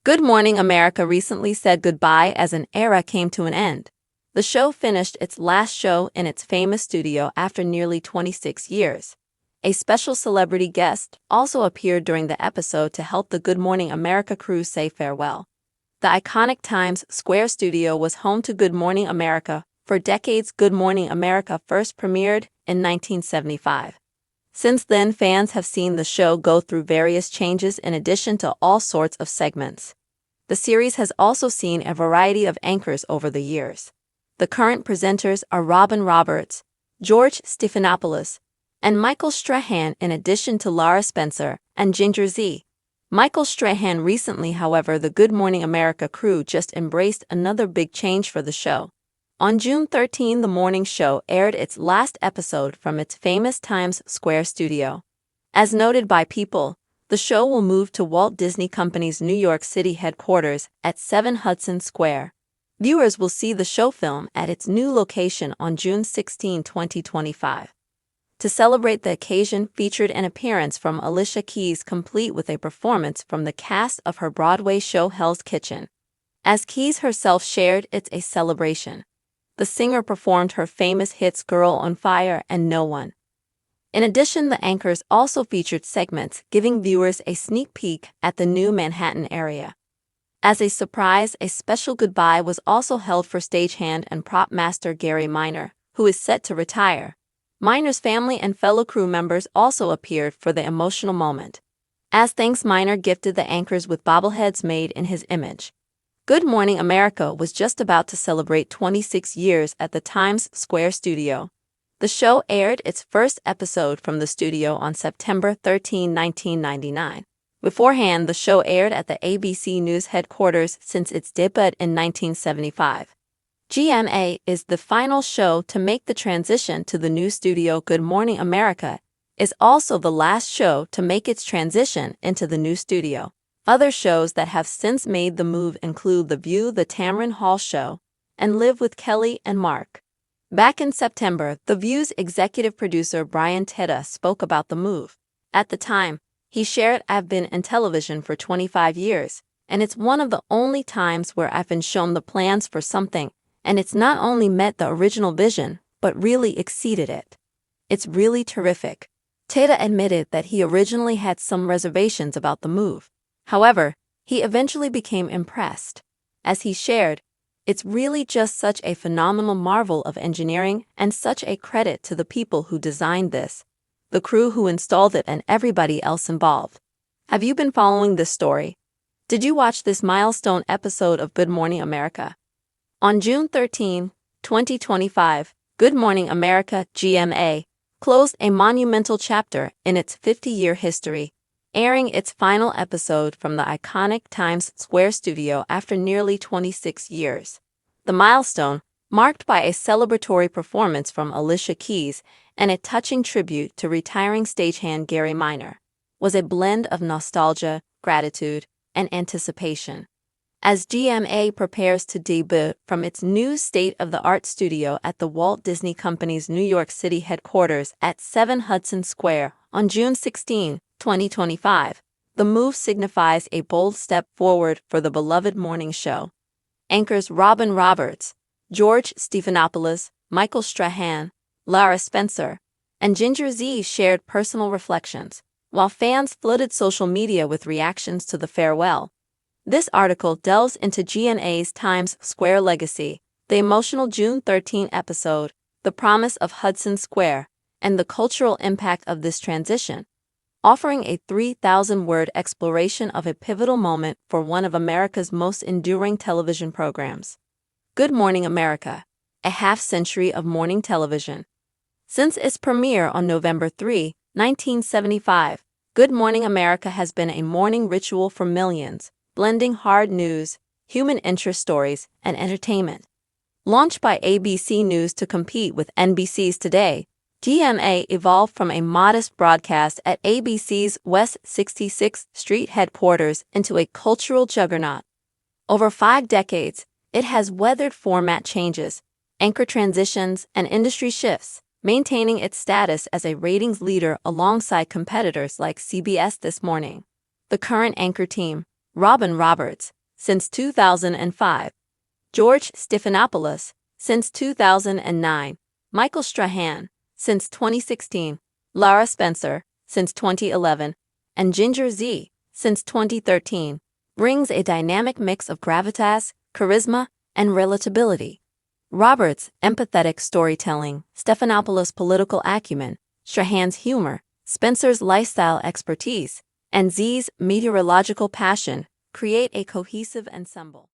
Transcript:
Good Morning America recently said goodbye as an era came to an end. The show finished its last show in its famous studio after nearly 26 years. A special celebrity guest also appeared during the episode to help the Good Morning America crew say farewell. The iconic Times Square studio was home to Good Morning America for decades. Good Morning America first premiered in 1975. Since then, fans have seen the show go through various changes in addition to all sorts of segments. The series has also seen a variety of anchors over the years. The current presenters are Robin Roberts, George Stephanopoulos, and Michael Strahan, in addition to Lara Spencer and Ginger Zee. Michael Strahan recently, however, the Good Morning America crew just embraced another big change for the show. On June 13, the morning show aired its last episode from its famous Times Square studio. As noted by People, the show will move to Walt Disney Company's New York City headquarters at 7 Hudson Square. Viewers will see the show film at its new location on June 16, 2025. To celebrate the occasion, featured an appearance from Alicia Keys, complete with a performance from the cast of her Broadway show Hell's Kitchen. As Keys herself shared, "It's a celebration." The singer performed her famous hits Girl on Fire and No One. In addition, the anchors also featured segments giving viewers a sneak peek at the new Manhattan area. As a surprise, a special goodbye was also held for stagehand and prop master Gary Minor, who is set to retire. Minor's family and fellow crew members also appeared for the emotional moment. As thanks, Minor gifted the anchors with bobbleheads made in his image. Good Morning America was just about to celebrate 26 years at the Times Square studio. The show aired its first episode from the studio on September 13, 1999. Beforehand, the show aired at the ABC News headquarters since its debut in 1975. GMA is the final show to make the transition to the new studio. Good Morning America is also the last show to make its transition into the new studio. Other shows that have since made the move include The View, The Tamron Hall Show, and Live with Kelly and Mark. Back in September, The View's executive producer Brian Teta spoke about the move. At the time, he shared, "I've been in television for 25 years, and it's one of the only times where I've been shown the plans for something, and it's not only met the original vision, but really exceeded it. It's really terrific." Teta admitted that he originally had some reservations about the move. However, he eventually became impressed. As he shared, "It's really just such a phenomenal marvel of engineering and such a credit to the people who designed this, the crew who installed it, and everybody else involved." Have you been following this story? Did you watch this milestone episode of Good Morning America? On June 13, 2025, Good Morning America (GMA) closed a monumental chapter in its 50-year history, airing its final episode from the iconic Times Square studio after nearly 26 years. The milestone, marked by a celebratory performance from Alicia Keys and a touching tribute to retiring stagehand Gary Minor, was a blend of nostalgia, gratitude, and anticipation. As GMA prepares to debut from its new state-of-the-art studio at the Walt Disney Company's New York City headquarters at 7 Hudson Square on June 16, 2025, the move signifies a bold step forward for the beloved morning show. Anchors Robin Roberts, George Stephanopoulos, Michael Strahan, Lara Spencer, and Ginger Zee shared personal reflections, while fans flooded social media with reactions to the farewell. This article delves into GMA's Times Square legacy, the emotional June 13 episode, the promise of Hudson Square, and the cultural impact of this transition, offering a 3,000-word exploration of a pivotal moment for one of America's most enduring television programs. Good Morning America, a half-century of morning television. Since its premiere on November 3, 1975, Good Morning America has been a morning ritual for millions, blending hard news, human interest stories, and entertainment. Launched by ABC News to compete with NBC's Today, GMA evolved from a modest broadcast at ABC's West 66th Street headquarters into a cultural juggernaut. Over 5 decades, it has weathered format changes, anchor transitions, and industry shifts, maintaining its status as a ratings leader alongside competitors like CBS This Morning. The current anchor team, Robin Roberts, since 2005. George Stephanopoulos, since 2009. Michael Strahan, since 2016. Lara Spencer, since 2011. And Ginger Z, since 2013. Brings a dynamic mix of gravitas, charisma, and relatability. Roberts' empathetic storytelling, Stephanopoulos' political acumen, Strahan's humor, Spencer's lifestyle expertise, and Z's meteorological passion create a cohesive ensemble.